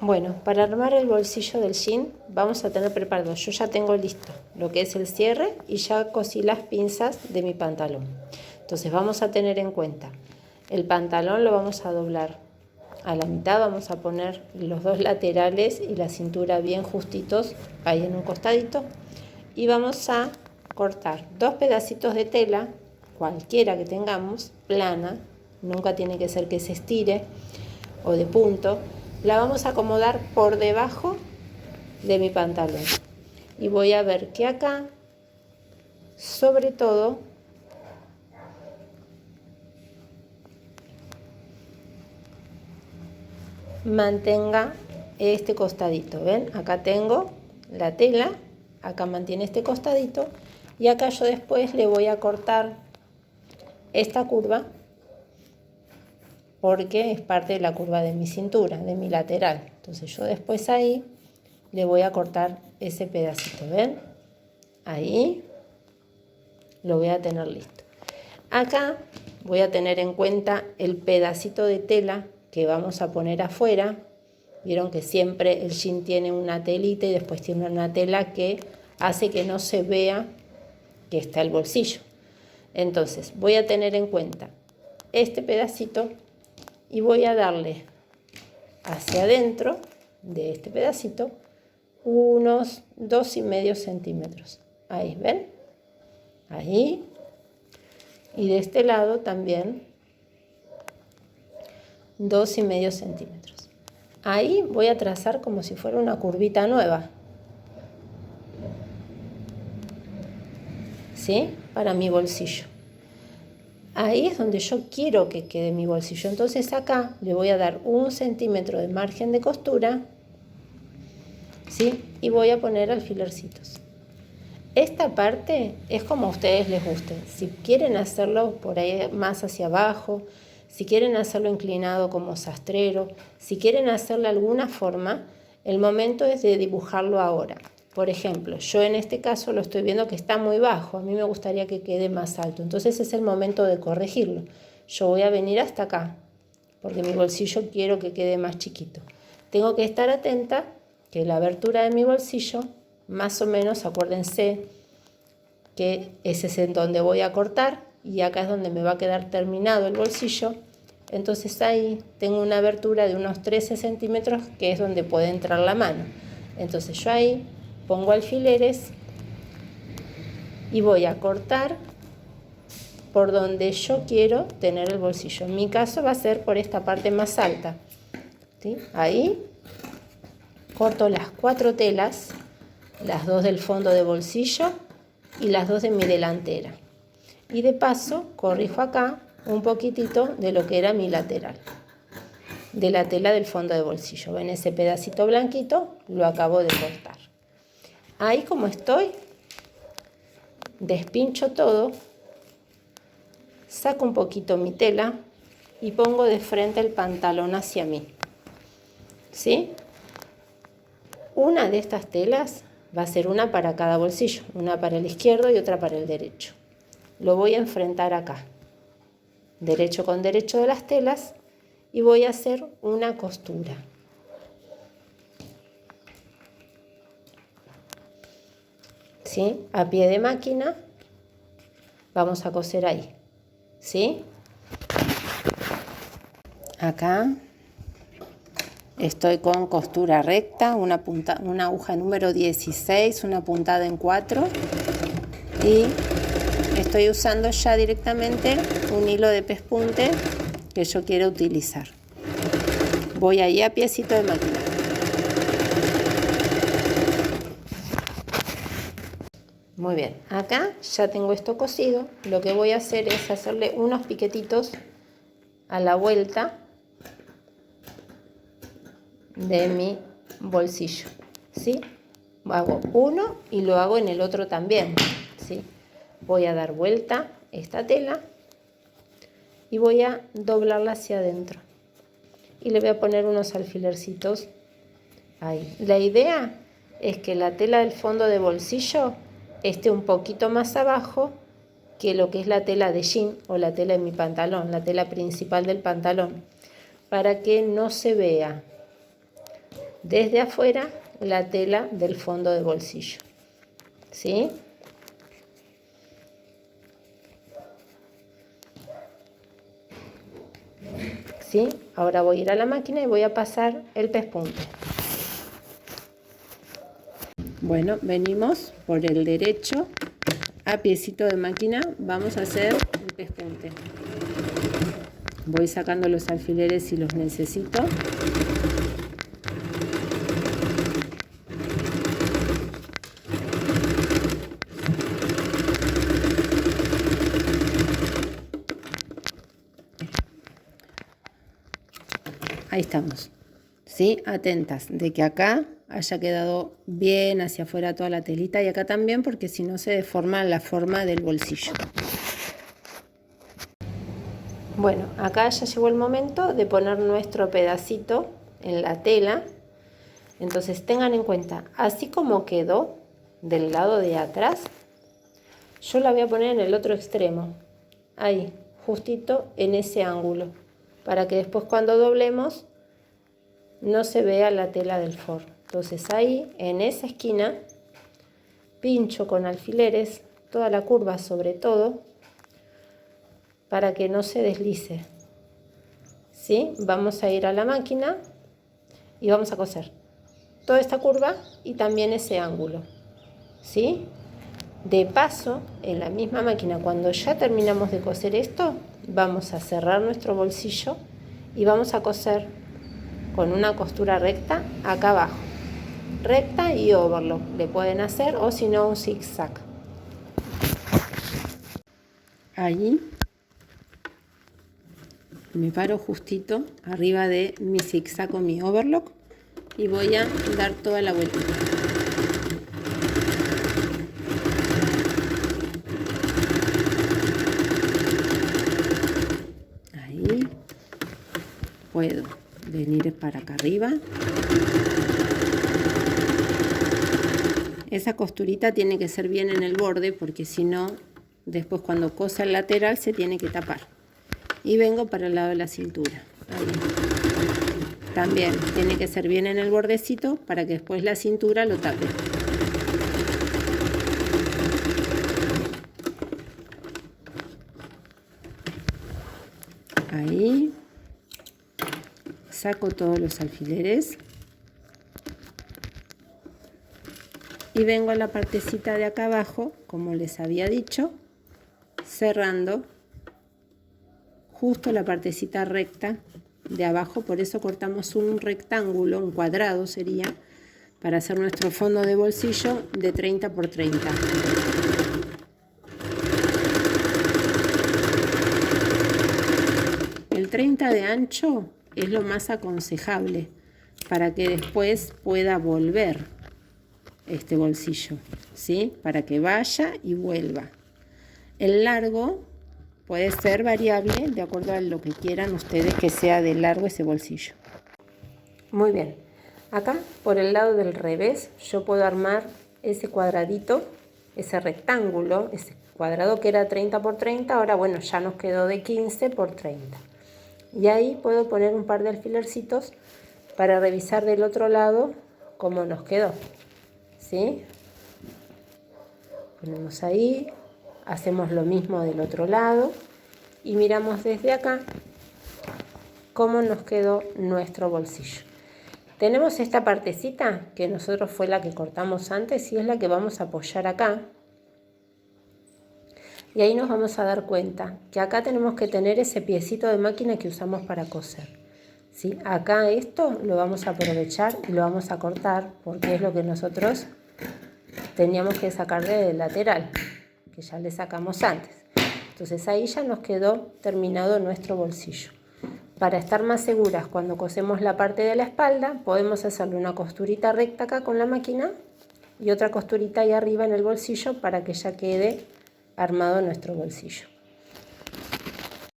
Bueno, para armar el bolsillo del jean vamos a tener preparado, yo ya tengo listo lo que es el cierre y ya cosí las pinzas de mi pantalón. Entonces vamos a tener en cuenta, el pantalón lo vamos a doblar a la mitad, vamos a poner los dos laterales y la cintura bien justitos ahí en un costadito y vamos a cortar dos pedacitos de tela, cualquiera que tengamos, plana, nunca tiene que ser que se estire o de punto. La vamos a acomodar por debajo de mi pantalón y voy a ver que acá, sobre todo, mantenga este costadito. ¿Ven? Acá tengo la tela, acá mantiene este costadito y acá yo después le voy a cortar esta curva porque es parte de la curva de mi cintura, de mi lateral. Entonces yo después ahí le voy a cortar ese pedacito, ¿ven? Ahí lo voy a tener listo. Acá voy a tener en cuenta el pedacito de tela que vamos a poner afuera. Vieron que siempre el jean tiene una telita y después tiene una tela que hace que no se vea que está el bolsillo. Entonces voy a tener en cuenta este pedacito y voy a darle hacia adentro de este pedacito unos 2,5 centímetros. Ahí, ¿ven? Ahí. Y de este lado también 2,5 centímetros. Ahí voy a trazar como si fuera una curvita nueva. ¿Sí? Para mi bolsillo. Ahí es donde yo quiero que quede mi bolsillo. Entonces acá le voy a dar 1 centímetro de margen de costura, ¿sí? Y voy a poner alfilercitos. Esta parte es como a ustedes les guste. Si quieren hacerlo por ahí más hacia abajo, si quieren hacerlo inclinado como sastrero, si quieren hacerle alguna forma, el momento es de dibujarlo ahora. Por ejemplo, yo en este caso lo estoy viendo que está muy bajo, a mí me gustaría que quede más alto, entonces es el momento de corregirlo. Yo voy a venir hasta acá, porque mi bolsillo quiero que quede más chiquito. Tengo que estar atenta que la abertura de mi bolsillo, más o menos, acuérdense que ese es en donde voy a cortar y acá es donde me va a quedar terminado el bolsillo. Entonces ahí tengo una abertura de unos 13 centímetros que es donde puede entrar la mano. Entonces yo ahí pongo alfileres y voy a cortar por donde yo quiero tener el bolsillo. En mi caso va a ser por esta parte más alta, ¿sí? Ahí corto las 4 telas, las 2 del fondo de bolsillo y las 2 de mi delantera. Y de paso corrijo acá un poquitito de lo que era mi lateral, de la tela del fondo de bolsillo. Ven ese pedacito blanquito, lo acabo de cortar. Ahí como estoy, despincho todo, saco un poquito mi tela y pongo de frente el pantalón hacia mí, ¿sí? Una de estas telas va a ser una para cada bolsillo, una para el izquierdo y otra para el derecho. Lo voy a enfrentar acá, derecho con derecho de las telas, y voy a hacer una costura. ¿Sí? A pie de máquina vamos a coser ahí, ¿sí? Acá estoy con costura recta, una aguja número 16, una puntada en 4 y estoy usando ya directamente un hilo de pespunte que yo quiero utilizar. Voy ahí a piecito de máquina. Muy bien, acá ya tengo esto cosido. Lo que voy a hacer es hacerle unos piquetitos a la vuelta de mi bolsillo, ¿sí? Hago uno y lo hago en el otro también, ¿sí? Voy a dar vuelta esta tela y voy a doblarla hacia adentro y le voy a poner unos alfilercitos ahí. La idea es que la tela del fondo de bolsillo esté un poquito más abajo que lo que es la tela de jean o la tela de mi pantalón, la tela principal del pantalón, para que no se vea desde afuera la tela del fondo de bolsillo. ¿Sí? ¿Sí? Ahora voy a ir a la máquina y voy a pasar el pespunte. Bueno, venimos por el derecho a piecito de máquina, vamos a hacer el pespunte. Voy sacando los alfileres si los necesito. Ahí estamos, ¿sí? Atentas de que acá haya quedado bien hacia afuera toda la telita y acá también, porque si no se deforma la forma del bolsillo. Bueno, acá ya llegó el momento de poner nuestro pedacito en la tela. Entonces tengan en cuenta, así como quedó del lado de atrás, yo la voy a poner en el otro extremo, ahí, justito en ese ángulo, para que después cuando doblemos no se vea la tela del forro. Entonces ahí, en esa esquina, pincho con alfileres toda la curva sobre todo, para que no se deslice. ¿Sí? Vamos a ir a la máquina y vamos a coser toda esta curva y también ese ángulo. ¿Sí? De paso, en la misma máquina, cuando ya terminamos de coser esto, vamos a cerrar nuestro bolsillo y vamos a coser con una costura recta acá abajo. Recta y overlock le pueden hacer, o si no un zigzag. Ahí me paro justito arriba de mi zigzag o mi overlock y voy a dar toda la vuelta. Ahí puedo venir para acá arriba. Esa costurita tiene que ser bien en el borde, porque si no, después cuando cosa el lateral se tiene que tapar. Y vengo para el lado de la cintura. Ahí. También tiene que ser bien en el bordecito para que después la cintura lo tape. Ahí. Saco todos los alfileres. Y vengo a la partecita de acá abajo, como les había dicho, cerrando justo la partecita recta de abajo. Por eso cortamos un rectángulo, un cuadrado sería, para hacer nuestro fondo de bolsillo de 30 por 30. El 30 de ancho es lo más aconsejable para que después pueda volver este bolsillo, ¿sí? Para que vaya y vuelva. El largo puede ser variable de acuerdo a lo que quieran ustedes que sea de largo ese bolsillo. Muy bien, acá por el lado del revés yo puedo armar ese cuadradito, ese rectángulo, ese cuadrado que era 30 por 30, ahora bueno, ya nos quedó de 15 por 30. Y ahí puedo poner un par de alfilercitos para revisar del otro lado cómo nos quedó. ¿Sí? Ponemos ahí, hacemos lo mismo del otro lado y miramos desde acá cómo nos quedó nuestro bolsillo. Tenemos esta partecita que nosotros fue la que cortamos antes y es la que vamos a apoyar acá. Y ahí nos vamos a dar cuenta que acá tenemos que tener ese piecito de máquina que usamos para coser. ¿Sí? Acá esto lo vamos a aprovechar y lo vamos a cortar porque es lo que nosotros teníamos que sacar del lateral, que ya le sacamos antes. Entonces ahí ya nos quedó terminado nuestro bolsillo. Para estar más seguras cuando cosemos la parte de la espalda, podemos hacerle una costurita recta acá con la máquina y otra costurita ahí arriba en el bolsillo para que ya quede armado nuestro bolsillo.